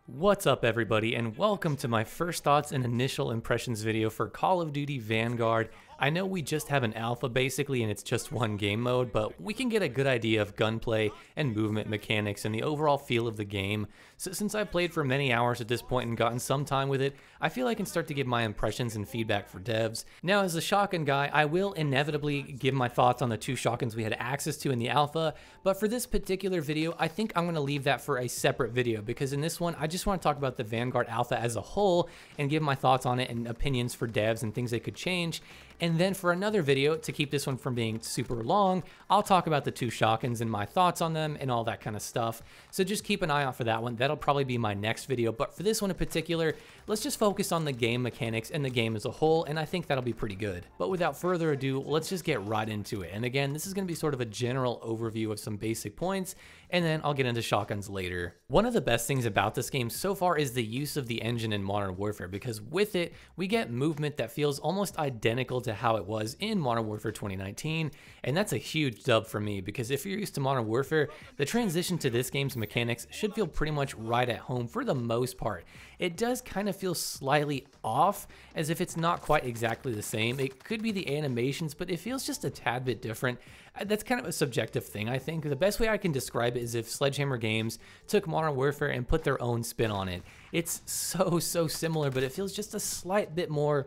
What's up everybody, and welcome to my first thoughts and initial impressions video for Call of Duty Vanguard. I know we just have an alpha basically and it's just one game mode, but we can get a good idea of gunplay and movement mechanics and the overall feel of the game. So since I've played for many hours at this point and gotten some time with it, I feel I can start to give my impressions and feedback for devs. Now as a shotgun guy, I will inevitably give my thoughts on the two shotguns we had access to in the alpha, but for this particular video, I think I'm going to leave that for a separate video because in this one, I just want to talk about the Vanguard alpha as a whole and give my thoughts on it and opinions for devs and things they could change. And then for another video, to keep this one from being super long, I'll talk about the two shotguns and my thoughts on them and all that kind of stuff. So just keep an eye out for that one. That'll probably be my next video. But for this one in particular, let's just focus on the game mechanics and the game as a whole, and I think that'll be pretty good. But without further ado, let's just get right into it. And again, this is going to be sort of a general overview of some basic points, and then I'll get into shotguns later. One of the best things about this game so far is the use of the engine in Modern Warfare, because with it, we get movement that feels almost identical to how it was in Modern Warfare 2019, and that's a huge dub for me, because if you're used to Modern Warfare, the transition to this game's mechanics should feel pretty much right at home for the most part. It does kind of feel slightly off, as if it's not quite exactly the same. It could be the animations, but it feels just a tad bit different. That's kind of a subjective thing, I think. The best way I can describe it is if Sledgehammer Games took Modern Warfare and put their own spin on it. It's so similar, but it feels just a slight bit more,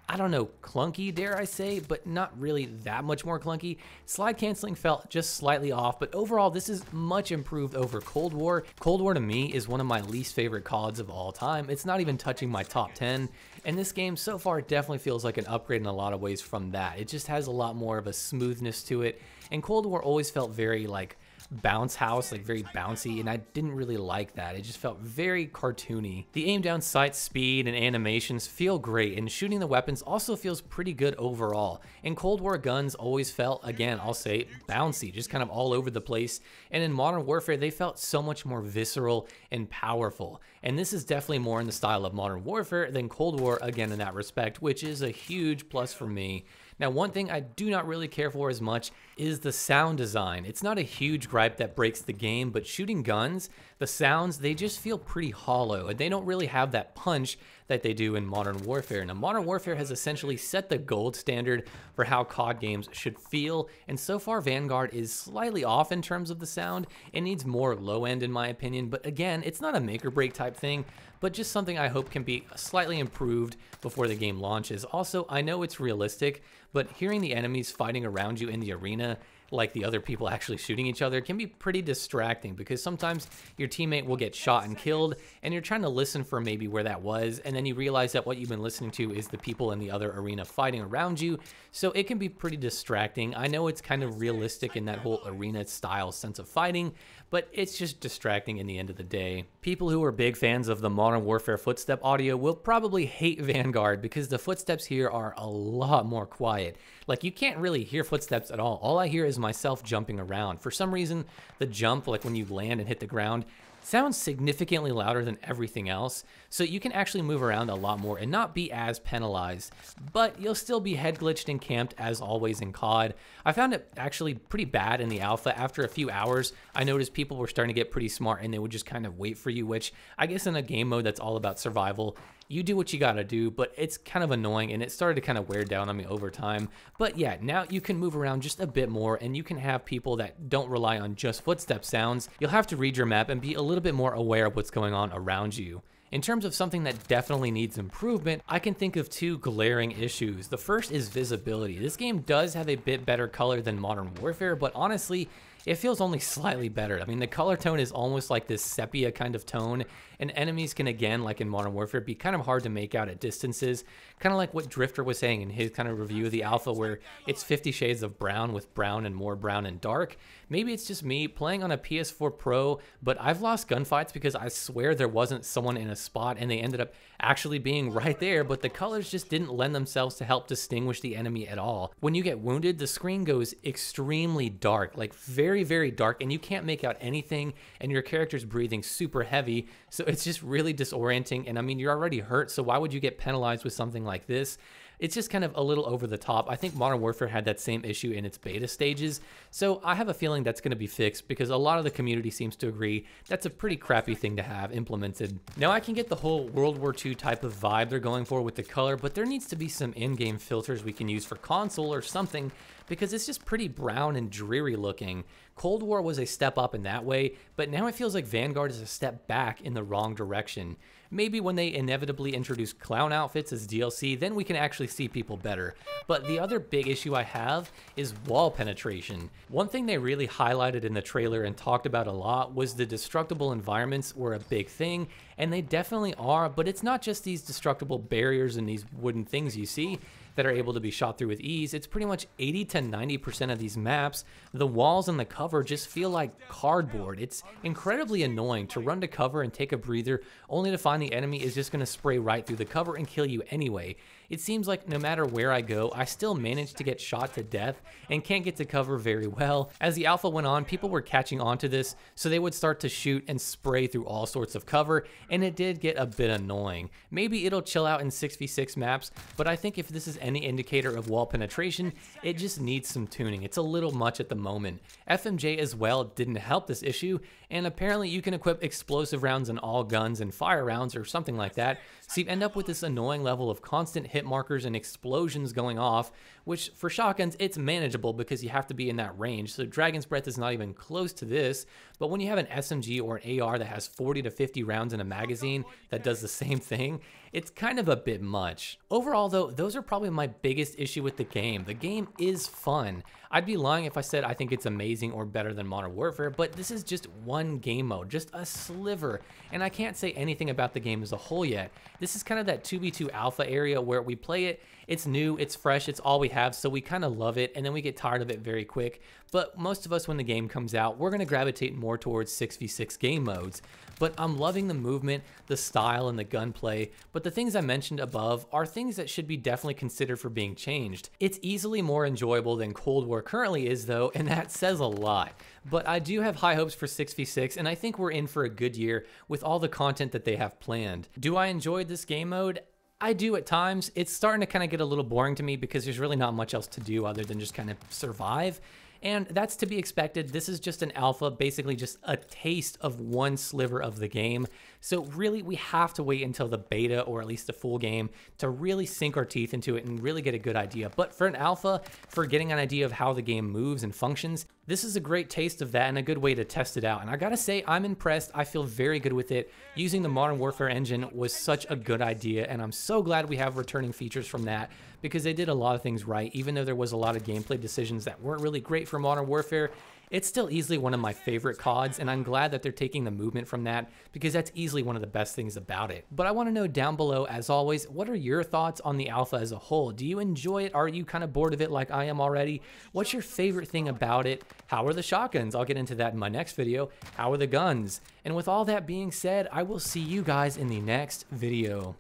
I don't know, clunky, dare I say, but not really that much more clunky. Slide canceling felt just slightly off, but overall this is much improved over Cold War. Cold War to me is one of my least favorite CODs of all time. It's not even touching my top 10, and this game so far definitely feels like an upgrade in a lot of ways from that. It just has a lot more of a smoothness to it, and Cold War always felt very like bounce house, like very bouncy, and I didn't really like that. It just felt very cartoony. The aim down sight speed and animations feel great, and shooting the weapons also feels pretty good overall. In Cold War, guns always felt, again, I'll say, bouncy, just kind of all over the place, and in Modern Warfare, they felt so much more visceral and powerful. And this is definitely more in the style of Modern Warfare than Cold War, again, in that respect, which is a huge plus for me. Now, one thing I do not really care for as much is the sound design. It's not a huge gripe that breaks the game, but shooting guns, the sounds, they just feel pretty hollow, and they don't really have that punch that they do in Modern Warfare. Now, Modern Warfare has essentially set the gold standard for how COD games should feel, and so far Vanguard is slightly off in terms of the sound. It needs more low end in my opinion, but again, it's not a make or break type thing, but just something I hope can be slightly improved before the game launches. Also, I know it's realistic, but hearing the enemies fighting around you in the arena, like the other people actually shooting each other, can be pretty distracting, because sometimes your teammate will get shot and killed and you're trying to listen for maybe where that was, and then you realize that what you've been listening to is the people in the other arena fighting around you, so it can be pretty distracting. I know it's kind of realistic in that whole arena style sense of fighting, but it's just distracting in the end of the day. People who are big fans of the Modern Warfare footstep audio will probably hate Vanguard, because the footsteps here are a lot more quiet. Like, you can't really hear footsteps at all. All I hear is myself jumping around. For some reason, the jump, like when you land and hit the ground, sounds significantly louder than everything else, so you can actually move around a lot more and not be as penalized, but you'll still be head glitched and camped as always in COD. I found it actually pretty bad in the alpha. After a few hours, I noticed people were starting to get pretty smart and they would just kind of wait for you, which I guess in a game mode that's all about survival, you do what you gotta do, but it's kind of annoying, and it started to kind of wear down on me over time. But yeah, now you can move around just a bit more, and you can have people that don't rely on just footstep sounds. You'll have to read your map and be a little bit more aware of what's going on around you. In terms of something that definitely needs improvement, I can think of two glaring issues. The first is visibility. This game does have a bit better color than Modern Warfare, but honestly, it feels only slightly better. I mean, the color tone is almost like this sepia kind of tone, and enemies can, again, like in Modern Warfare, be kind of hard to make out at distances. Kind of like what DRIFTOR was saying in his kind of review of the alpha, where it's 50 shades of brown with brown and more brown and dark. Maybe it's just me playing on a PS4 Pro, but I've lost gunfights because I swear there wasn't someone in a spot and they ended up actually being right there, but the colors just didn't lend themselves to help distinguish the enemy at all. When you get wounded, the screen goes extremely dark, like very dark, and you can't make out anything, and your character's breathing super heavy, so it's just really disorienting. And I mean, you're already hurt, so why would you get penalized with something like this? It's just kind of a little over the top. I think Modern Warfare had that same issue in its beta stages, so I have a feeling that's going to be fixed because a lot of the community seems to agree that's a pretty crappy thing to have implemented. Now I can get the whole World War II type of vibe they're going for with the color, but there needs to be some in-game filters we can use for console or something, because it's just pretty brown and dreary looking. Cold War was a step up in that way, but now it feels like Vanguard is a step back in the wrong direction. Maybe when they inevitably introduce clown outfits as DLC, then we can actually see people better. But the other big issue I have is wall penetration. One thing they really highlighted in the trailer and talked about a lot was the destructible environments were a big thing, and they definitely are, but it's not just these destructible barriers and these wooden things you see that are able to be shot through with ease. It's pretty much 80 to 90% of these maps, the walls and the cover just feel like cardboard. It's incredibly annoying to run to cover and take a breather only to find the enemy is just going to spray right through the cover and kill you anyway. It seems like no matter where I go, I still manage to get shot to death and can't get to cover very well. As the alpha went on, people were catching on to this, so they would start to shoot and spray through all sorts of cover, and it did get a bit annoying. Maybe it'll chill out in 6v6 maps, but I think if this is any indicator of wall penetration, it just needs some tuning. It's a little much at the moment. FMJ as well didn't help this issue, and apparently you can equip explosive rounds in all guns and fire rounds or something like that, so you end up with this annoying level of constant hit markers and explosions going off, which for shotguns it's manageable because you have to be in that range, so Dragon's Breath is not even close to this. But when you have an SMG or an AR that has 40 to 50 rounds in a magazine that does the same thing, it's kind of a bit much. Overall though, those are probably my biggest issue with the game. The game is fun. I'd be lying if I said I think it's amazing or better than Modern Warfare, but this is just one game mode, just a sliver, and I can't say anything about the game as a whole yet. This is kind of that 2v2 alpha area where we play it, it's new, it's fresh, it's all we have, so we kind of love it, and then we get tired of it very quick. But most of us, when the game comes out, we're going to gravitate more towards 6v6 game modes. But I'm loving the movement, the style, and the gunplay, but the things I mentioned above are things that should be definitely considered for being changed. It's easily more enjoyable than Cold War currently is though, and that says a lot. But I do have high hopes for 6v6, and I think we're in for a good year with all the content that they have planned. Do I enjoy this game mode? I do at times. It's starting to kind of get a little boring to me because there's really not much else to do other than just kind of survive. And that's to be expected. This is just an alpha, basically just a taste of one sliver of the game. So really, we have to wait until the beta or at least the full game to really sink our teeth into it and really get a good idea. But for an alpha, for getting an idea of how the game moves and functions, this is a great taste of that and a good way to test it out. And I gotta say, I'm impressed. I feel very good with it. Using the Modern Warfare engine was such a good idea, and I'm so glad we have returning features from that because they did a lot of things right. Even though there was a lot of gameplay decisions that weren't really great for Modern Warfare, it's still easily one of my favorite CODs, and I'm glad that they're taking the movement from that because that's easily one of the best things about it. But I want to know down below, as always, what are your thoughts on the alpha as a whole? Do you enjoy it? Are you kind of bored of it like I am already? What's your favorite thing about it? How are the shotguns? I'll get into that in my next video. How are the guns? And with all that being said, I will see you guys in the next video.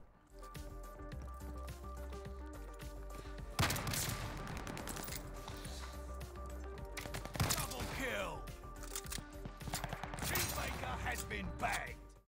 Has been bagged.